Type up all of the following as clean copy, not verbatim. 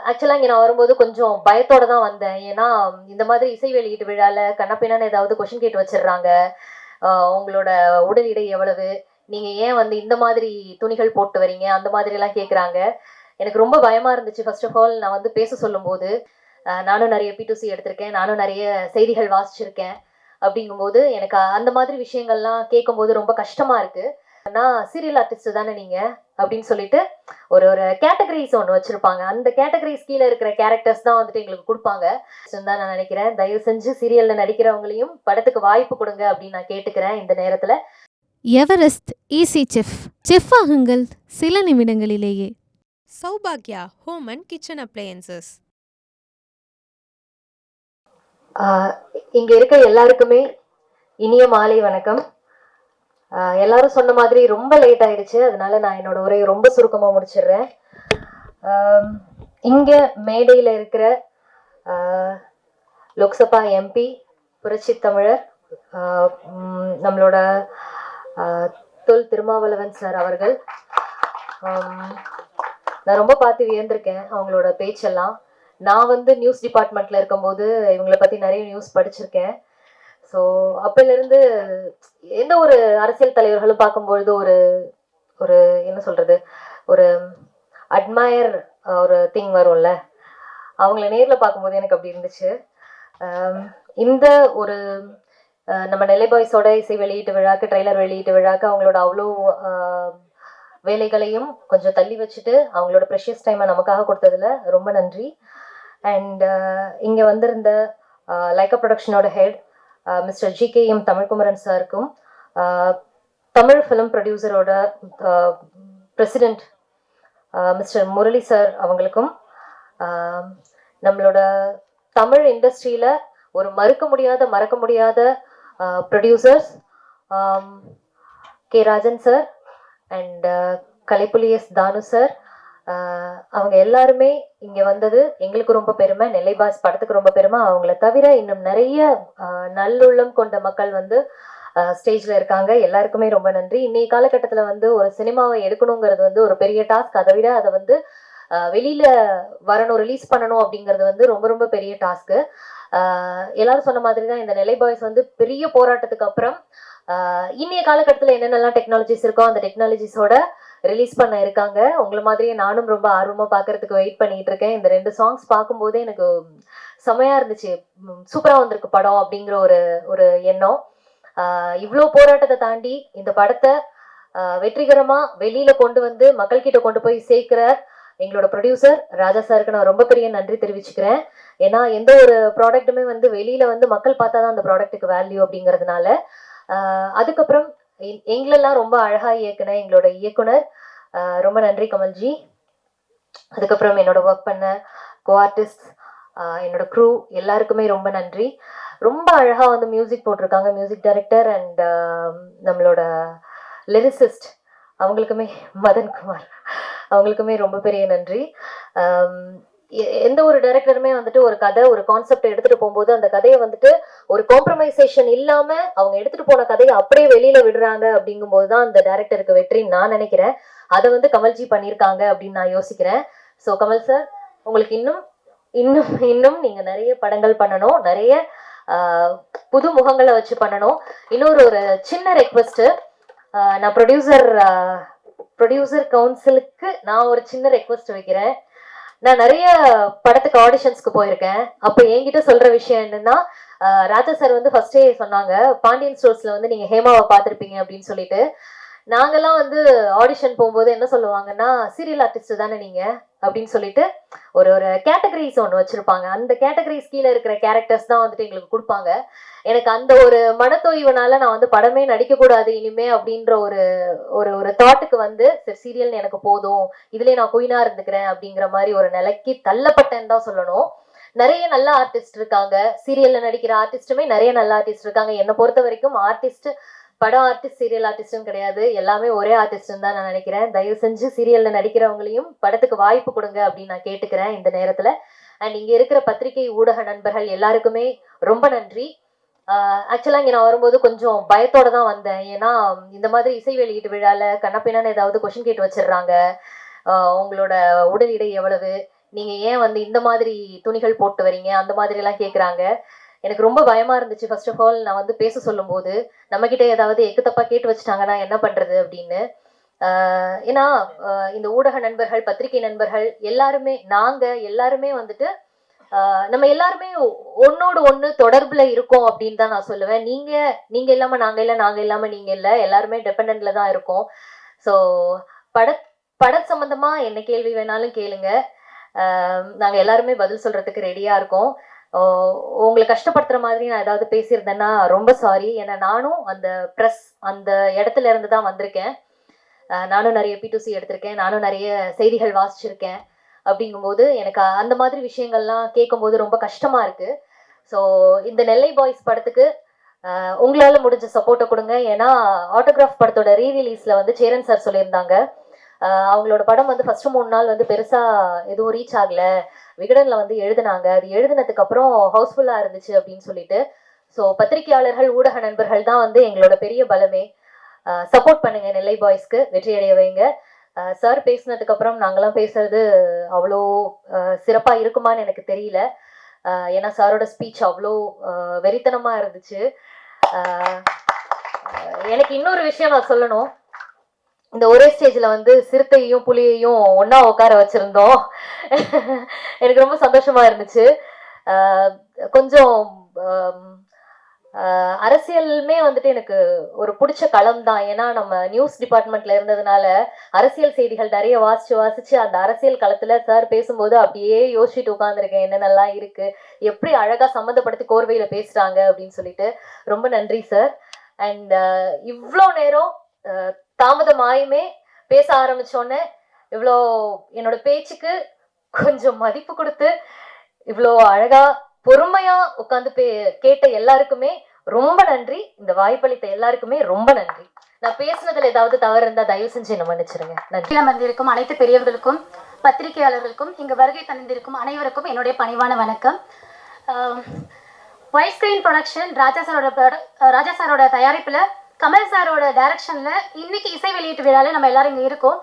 ஆக்சுவலாக இங்கே நான் வரும்போது கொஞ்சம் பயத்தோட தான் வந்தேன். ஏன்னா இந்த மாதிரி இசை வெளியீட்டு விழாவில் கண்ணப்பின்னான்னு ஏதாவது கொஷின் கேட்டு வச்சிடுறாங்க. உங்களோட உடல் எடை எவ்வளவு, நீங்கள் ஏன் வந்து இந்த மாதிரி துணிகள் போட்டு வரீங்க, அந்த மாதிரிலாம் கேட்குறாங்க. எனக்கு ரொம்ப பயமாக இருந்துச்சு. ஃபர்ஸ்ட் ஆஃப் ஆல் நான் வந்து பேச சொல்லும்போது நானும் நிறைய P2C எடுத்திருக்கேன், நானும் நிறைய செய்திகள் வாசிச்சிருக்கேன். அப்படிங்கும்போது எனக்கு அந்த மாதிரி விஷயங்கள்லாம் கேட்கும்போது ரொம்ப கஷ்டமாக இருக்குது. ஆனால் சீரியல் ஆர்டிஸ்ட் தானே நீங்கள் அப்படின்னு சொல்லிட்டு ஒரு ஒரு கேட்டகரிஸ் ஒன்று வச்சுருப்பாங்க. அந்த கேட்டகரிஸ் கீழே இருக்கிற கேரக்டர்ஸ் தான் வந்துட்டு எங்களுக்கு கொடுப்பாங்க தான் நான் நினைக்கிறேன். தயவு செஞ்சு சீரியலில் நடிக்கிறவங்களையும் படத்துக்கு வாய்ப்பு கொடுங்க அப்படின்னு நான் கேட்டுக்கிறேன் இந்த நேரத்தில். எவரெஸ்ட் ஈஸி செஃப் ஆகுங்கள் சில நிமிடங்களிலேயே. சௌபாக்யா ஹோம் அண்ட் கிச்சன் அப்ளையன்சஸ். இங்கே இருக்க எல்லாருக்குமே இனிய மாலை வணக்கம். எல்லாரும் சொன்ன மாதிரி ரொம்ப லேட் ஆயிடுச்சு, அதனால நான் என்னோட உரையை ரொம்ப சுருக்கமாக முடிச்சிடுறேன். இங்கே மேடையில் இருக்கிற லோக்சபா MP புரட்சி தமிழர் நம்மளோட தொல் திருமாவளவன் சார் அவர்கள், நான் ரொம்ப பார்த்து வியந்திருக்கேன் அவங்களோட பேச்செல்லாம். நான் வந்து நியூஸ் டிபார்ட்மெண்ட்டில் இருக்கும்போது இவங்களை பற்றி நிறைய நியூஸ் படிச்சிருக்கேன். ஸோ அப்போலேருந்து எந்த ஒரு அரசியல் தலைவர்களும் பார்க்கும்பொழுது ஒரு ஒரு என்ன சொல்கிறது, ஒரு அட்மயர் ஒரு திங் வரும்ல, அவங்கள நேரில் பார்க்கும்போது எனக்கு அப்படி இருந்துச்சு. இந்த ஒரு நம்ம நெல்லை பாய்ஸோட இசை வெளியீட்டு விழாக்கு, ட்ரெய்லர் வெளியீட்டு விழாக்கு அவங்களோட அவ்வளோ வேலைகளையும் கொஞ்சம் தள்ளி வச்சுட்டு அவங்களோட ப்ரெஷியஸ் டைமை நமக்காக கொடுத்ததுல ரொம்ப நன்றி. அண்ட் இங்கே வந்திருந்த லைக்கா ப்ரொடக்ஷனோட ஹெட் மிஸ்டர் GKM தமிழ்குமரன் சாருக்கும், தமிழ் ஃபிலிம் ப்ரொடியூசரோட பிரசிடெண்ட் மிஸ்டர் முரளி சார் அவங்களுக்கும், நம்மளோட தமிழ் இண்டஸ்ட்ரியில் ஒரு மறக்க முடியாத producers K. Rajan sir and Kalaipuli S. Thanu sir, அவங்க எல்லாருமே இங்கே வந்தது எங்களுக்கு ரொம்ப பெருமை. நெல்லை பாஸ் படத்துக்கு ரொம்ப பெருமை. அவங்கள தவிர இன்னும் நிறைய நல்லுள்ளம் கொண்ட மக்கள் வந்து ஸ்டேஜில் இருக்காங்க. எல்லாருக்குமே ரொம்ப நன்றி. இன்னைய காலகட்டத்தில் வந்து ஒரு சினிமாவை எடுக்கணுங்கிறது வந்து ஒரு பெரிய டாஸ்க். அதை விட அதை வந்து வெளியில் வரணும், ரிலீஸ் பண்ணணும் அப்படிங்கிறது வந்து ரொம்ப ரொம்ப பெரிய டாஸ்க்கு. எல்லாரும் சொன்ன மாதிரி தான் இந்த நெல்லை பாய்ஸ் வந்து பெரிய போராட்டத்துக்கு அப்புறம் இன்னைய காலகட்டத்தில் என்னென்னலாம் டெக்னாலஜிஸ் இருக்கோ அந்த டெக்னாலஜிஸோட ரிலீஸ் பண்ண இருக்காங்க. உங்களை மாதிரியே நானும் ரொம்ப ஆர்வமாக பார்க்கறதுக்கு வெயிட் பண்ணிட்டு இருக்கேன். இந்த 2 சாங்ஸ் பார்க்கும்போதே எனக்கு செமையாக இருந்துச்சு. சூப்பராக வந்திருக்கு படம் அப்படிங்கிற ஒரு எண்ணம். இவ்வளோ போராட்டத்தை தாண்டி இந்த படத்தை வெற்றிகரமாக வெளியில் கொண்டு வந்து மக்கள்கிட்ட கொண்டு போய் சேர்க்கிற எங்களோட ப்ரொடியூசர் ராஜா சாருக்கு நான் ரொம்ப பெரிய நன்றி தெரிவிச்சுக்கிறேன். ஏன்னா எந்த ஒரு ப்ராடக்ட்டுமே வந்து வெளியில் வந்து மக்கள் பார்த்தா தான் அந்த ப்ராடக்ட்டுக்கு வேல்யூ அப்படிங்கிறதுனால. அதுக்கப்புறம் எங்களெல்லாம் ரொம்ப அழகாக இயக்குன எங்களோட இயக்குனர் ரொம்ப நன்றி கமல்ஜி. அதுக்கப்புறம் என்னோட ஒர்க் பண்ண கோ ஆர்டிஸ்ட், என்னோட க்ரூ எல்லாருக்குமே ரொம்ப நன்றி. ரொம்ப அழகாக வந்து மியூசிக் போட்டிருக்காங்க மியூசிக் டைரக்டர் அண்ட் நம்மளோட லிரிசிஸ்ட் அவங்களுக்குமே மதன்குமார் அவங்களுக்குமே ரொம்ப பெரிய நன்றி. எந்த ஒரு டைரக்டருமே வந்துட்டு ஒரு கதை ஒரு கான்செப்ட் எடுத்துட்டு போகும்போது அந்த கதையை வந்துட்டு ஒரு காம்ப்ரமைசேஷன் இல்லாம அவங்க எடுத்துட்டு போன கதையை அப்படியே வெளியில விடுறாங்க அப்படிங்கும்போது தான் அந்த டைரக்டருக்கு வெற்றின்னு நான் நினைக்கிறேன். அதை வந்து கமல்ஜி பண்ணியிருக்காங்க அப்படின்னு நான் யோசிக்கிறேன். ஸோ கமல் சார், உங்களுக்கு இன்னும் இன்னும் இன்னும் நீங்க நிறைய படங்கள் பண்ணணும், நிறைய புது முகங்களை வச்சு பண்ணணும். இன்னொரு ஒரு சின்ன ரெக்வெஸ்ட், நான் ப்ரொடியூசர் கவுன்சிலுக்கு நான் ஒரு சின்ன ரெக்வெஸ்ட் வைக்கிறேன். நான் நிறைய படத்துக்கு ஆடிஷன்ஸ்க்கு போயிருக்கேன். அப்போ என்கிட்ட சொல்ற விஷயம் என்னன்னா, ராஜா சார் வந்து ஃபர்ஸ்டே சொன்னாங்க, பாண்டியன் ஸ்டோர்ஸ்ல வந்து நீங்க ஹேமாவை பார்த்துருப்பீங்க அப்படின்னு சொல்லிட்டு. நாங்கெல்லாம் வந்து ஆடிஷன் போகும்போது என்ன சொல்லுவாங்கன்னா, சீரியல் ஆர்டிஸ்ட் தானே நீங்க அப்படின்னு சொல்லிட்டு ஒரு ஒரு கேட்டகரிஸ் ஒன்று வச்சிருப்பாங்க. அந்த கேட்டகரிஸ் கீழே இருக்கிற கேரக்டர்ஸ் தான் வந்துட்டு எங்களுக்கு கொடுப்பாங்க. எனக்கு அந்த ஒரு மனத்தோய்வுனால நான் வந்து படமே நடிக்கக்கூடாது இனிமே அப்படின்ற ஒரு ஒரு ஒரு தாட்டுக்கு வந்து சீரியல் எனக்கு போதும், இதுலேயே நான் குயினா இருந்துக்கிறேன் அப்படிங்கிற மாதிரி ஒரு நிலைக்கு தள்ளப்பட்டேன்னு தான் சொல்லணும். நிறைய நல்ல ஆர்டிஸ்ட் இருக்காங்க, சீரியல்ல நடிக்கிற ஆர்டிஸ்ட்டுமே நிறைய நல்ல ஆர்டிஸ்ட் இருக்காங்க. என்னை பொறுத்த வரைக்கும் ஆர்டிஸ்ட் படம் ஆர்டிஸ்ட் சீரியல் ஆர்டிஸ்டும் கிடையாது, எல்லாமே ஒரே ஆர்டிஸ்ட்னு தான் நான் நினைக்கிறேன். தயவு செஞ்சு சீரியல்ல நடிக்கிறவங்களையும் படத்துக்கு வாய்ப்பு கொடுங்க அப்படின்னு நான் கேட்டுக்கிறேன் இந்த நேரத்துல. அண்ட் இங்க இருக்கிற பத்திரிகை ஊடக நண்பர்கள் எல்லாருக்குமே ரொம்ப நன்றி. ஆக்சுவலாக இங்கே நான் வரும்போது கொஞ்சம் பயத்தோட தான் வந்தேன். ஏன்னா இந்த மாதிரி இசை வெளியீட்டு விழாவில் கண்ணப்பின்னான்னு ஏதாவது கொஷின் கேட்டு வச்சிடுறாங்க. உங்களோட உடல் எடை எவ்வளவு, நீங்க ஏன் வந்து இந்த மாதிரி துணிகள் போட்டு வரீங்க அந்த மாதிரி எல்லாம் கேக்குறாங்க. எனக்கு ரொம்ப பயமா இருந்துச்சு. ஃபர்ஸ்ட் ஆஃப் ஆல் நான் வந்து பேச சொல்லும்போது நம்ம கிட்ட ஏதாவது எக்கு தப்பா கேட்டு வச்சுட்டாங்கன்னா என்ன பண்றது அப்படின்னு. ஏன்னா இந்த ஊடக நண்பர்கள், பத்திரிகை நண்பர்கள் எல்லாருமே, நாங்க எல்லாருமே வந்துட்டு நம்ம எல்லாருமே ஒன்னோடு ஒண்ணு தொடர்புல இருக்கோம் அப்படின்னு தான் நான் சொல்லுவேன். நீங்க இல்லாம நாங்க இல்ல, நாங்க இல்லாம நீங்க இல்ல, எல்லாருமே டிபெண்டன்ட்ல தான் இருக்கோம். ஸோ பட பட சம்பந்தமா என்ன கேள்வி வேணாலும் கேளுங்க. நாங்க எல்லாருமே பதில் சொல்றதுக்கு ரெடியா இருக்கோம். உங்களை கஷ்டப்படுத்துற மாதிரி நான் ஏதாவது பேசியிருந்தேன்னா ரொம்ப சாரி. ஏன்னா நானும் அந்த ப்ரெஸ் அந்த இடத்துல இருந்து தான் வந்திருக்கேன். நானும் நிறைய P2C எடுத்திருக்கேன், நானும் நிறைய செய்திகள் வாசிச்சிருக்கேன். அப்படிங்கும்போது எனக்கு அந்த மாதிரி விஷயங்கள்லாம் கேட்கும்போது ரொம்ப கஷ்டமா இருக்கு. ஸோ இந்த நெல்லை பாய்ஸ் படத்துக்கு உங்களால முடிஞ்ச சப்போர்ட்டை கொடுங்க. ஏன்னா ஆட்டோகிராஃப் படத்தோட ரீரிலீஸ்ல வந்து சேரன் சார் சொல்லியிருந்தாங்க, அவங்களோட படம் வந்து ஃபர்ஸ்ட் 3 நாள் வந்து பெருசா எதுவும் ரீச் ஆகல, விகடன்ல வந்து எழுதுனாங்க, அது எழுதினதுக்கு அப்புறம் ஹவுஸ்ஃபுல்லா இருந்துச்சு அப்படின்னு சொல்லிட்டு. ஸோ பத்திரிகையாளர்கள், ஊடக நண்பர்கள் தான் வந்து எங்களோட பெரிய பலமே. சப்போர்ட் பண்ணுங்க, நெல்லை பாய்ஸ்க்கு வெற்றி அடைய வைங்க. சார் பேசினதுக்கு அப்புறம் நாங்களாம் பேசுறது அவ்வளோ சிறப்பா இருக்குமான்னு எனக்கு தெரியல. ஏன்னா சாரோட ஸ்பீச் அவ்வளோ வெறித்தனமா இருந்துச்சு. எனக்கு இன்னொரு விஷயம் நான் சொல்லணும். இந்த ஒரே ஸ்டேஜ்ல வந்து சிறுத்தையும் புலியையும் ஒன்னா உட்கார வச்சிருந்தோம். எனக்கு ரொம்ப சந்தோஷமா இருந்துச்சு. கொஞ்சம் அரசியலுமே வந்துட்டு எனக்கு ஒரு பிடிச்ச களம் தான். ஏன்னா நம்ம நியூஸ் டிபார்ட்மெண்ட்ல இருந்ததுனால அரசியல் செய்திகள் நிறைய வாசிச்சு அந்த அரசியல் களத்துல சார் பேசும்போது அப்படியே யோசிச்சுட்டு உட்காந்துருக்கேன், என்னென்னலாம் இருக்கு, எப்படி அழகா சம்மந்தப்படுத்தி கோர்வையில பேசுறாங்க அப்படின்னு சொல்லிட்டு. ரொம்ப நன்றி சார். அண்ட் இவ்வளோ நேரம் தாமதமாயுமே பேச ஆரம்பிச்சோன்னே இவ்வளோ என்னோட பேச்சுக்கு கொஞ்சம் மதிப்பு கொடுத்து இவ்வளோ அழகா பொறுமையா உட்காந்து கேட்ட எல்லாருக்குமே ரொம்ப நன்றி. இந்த வாய்ப்பளித்த எல்லாருக்குமே ரொம்ப நன்றி. நான் பேசுனதுல ஏதாவது தவறு இருந்தா தயவு செஞ்சு என்ன மன்னிச்சிருங்க. நன்றி. வந்திருக்கும் அனைத்து பெரியவர்களுக்கும், பத்திரிகையாளர்களுக்கும், இங்கு வருகை தந்திருக்கும் அனைவருக்கும் என்னுடைய பணிவான வணக்கம். ஒயிட் ஸ்கிரீன் ப்ரொடக்ஷன் ராஜா சாரோட தயாரிப்புல, கமல் சாரோட டைரக்ஷன்ல இன்னைக்கு இசை வெளியீட்டு விழால நம்ம எல்லாரும் இங்க இருக்கோம்.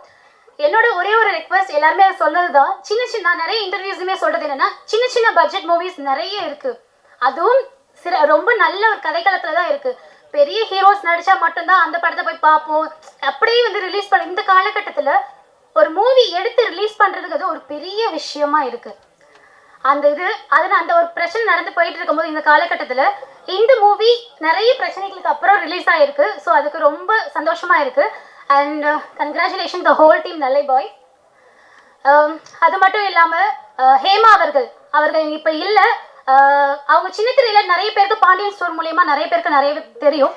என்னோட ஒரே ஒரு ரெக்வஸ்ட், எல்லாருமே சொன்னதுதான், சின்ன நிறைய இன்டர்வியூஸுமே சொல்றது என்னன்னா, சின்ன பட்ஜெட் மூவிஸ் நிறைய இருக்கு, அதுவும் ரொம்ப நல்ல ஒரு கதைக்களத்துல தான் இருக்கு. பெரிய ஹீரோஸ் நடிச்சா மட்டும்தான் அந்த படத்தை போய் பார்ப்போம், அப்படியே வந்து ரிலீஸ் பண்ண. இந்த காலகட்டத்துல ஒரு மூவி எடுத்து ரிலீஸ் பண்றதுக்கு அது ஒரு பெரிய விஷயமா இருக்கு. அந்த ஒரு பிரச்சனை நடந்து போயிட்டு இருக்கும்போது இந்த காலகட்டத்துல இந்த மூவி நிறைய பிரச்சனைகளுக்கு அப்புறம் ரிலீஸ் ஆயிருக்கு. ஸோ அதுக்கு ரொம்ப சந்தோஷமா இருக்கு. And congratulation the whole team Nellai பாய். அது மட்டும் இல்லாமல் ஹேமா அவர்கள் இப்போ இல்லை. அவங்க சின்ன திரையில நிறைய பேருக்கு பாண்டியன் ஸ்டோர் மூலியமா நிறைய பேருக்கு நிறைய தெரியும்.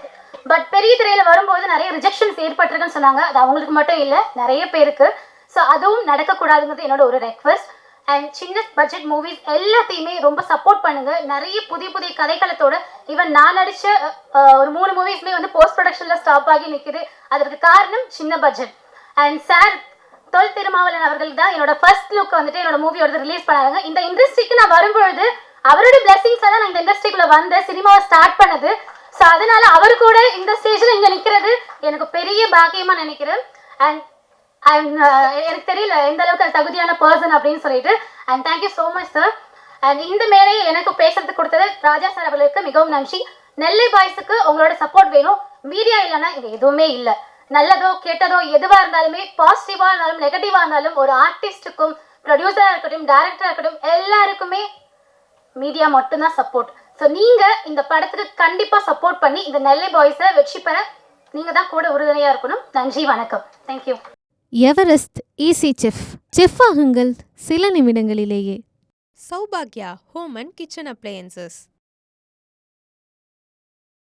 பட் பெரிய திரையில வரும்போது நிறைய ரிஜெக்ஷன்ஸ் ஏற்பட்டிருக்குன்னு சொன்னாங்க. அது அவங்களுக்கு மட்டும் இல்லை, நிறைய பேருக்கு. ஸோ அதுவும் நடக்கக்கூடாதுங்கிறது என்னோட ஒரு ரெக்வஸ்ட். அண்ட் சின்ன பட்ஜெட் மூவிஸ் எல்லாத்தையுமே ரொம்ப சப்போர்ட் பண்ணுங்க. நிறைய புதிய கதைக்களத்தோட, ஈவன் நான் நடிச்ச ஒரு 3 மூவிஸ்மே வந்து போஸ்ட் ப்ரொடக்ஷன்ல ஸ்டாப் ஆகி நிற்குது. அதற்கு காரணம் சின்ன budget. And sir Thol Thirumavalavan அவர்கள் தான் என்னோட ஃபர்ஸ்ட் லுக் வந்துட்டு என்னோட மூவியோட ரிலீஸ் பண்ணாங்க. இந்த இண்டஸ்ட்ரிக்கு நான் வரும்பொழுது அவரோட பிளெஸிங்ஸ் தான் நான் இந்த இண்டஸ்ட்ரிக்குள்ள வந்த சினிமாவை ஸ்டார்ட் பண்ணது. ஸோ அதனால அவர் கூட இந்த ஸ்டேஜில் இங்கே நிற்கிறது எனக்கு பெரிய பாக்கியமா நினைக்கிறேன். அண்ட் எனக்கு தெரியல எந்த அளவுக்கு தகுதியான பர்சன் அப்படின்னு சொல்லிட்டு. And thank you so much sir. And இந்த மேடையை எனக்கு பேசுறதுக்கு கொடுத்தது ராஜா சார் அவர்களுக்கு மிகவும் நன்றி. நெல்லை பாய்ஸுக்கு உங்களோட சப்போர்ட் வேணும். மீடியா இல்லைன்னா இங்கே எதுவுமே இல்லை. நல்லதோ கெட்டதோ எதுவாக இருந்தாலுமே, பாசிட்டிவாக இருந்தாலும் நெகட்டிவாக இருந்தாலும், ஒரு ஆர்டிஸ்ட்டுக்கும் ப்ரொடியூசராக இருக்கட்டும், டைரக்டராக இருக்கட்டும், எல்லாருக்குமே மீடியா மட்டும்தான் சப்போர்ட். ஸோ நீங்கள் இந்த படத்துக்கு கண்டிப்பாக சப்போர்ட் பண்ணி இந்த நெல்லை பாய்ஸை வெற்றி பெற நீங்கள் தான் கூட உறுதுணையாக இருக்கணும். நன்றி, வணக்கம், தேங்க்யூ. எவரெஸ்ட் ஈஸி செஃப் ஆகுங்கள் சில நிமிடங்களிலேயே. Saubhagya Home and Kitchen Appliances.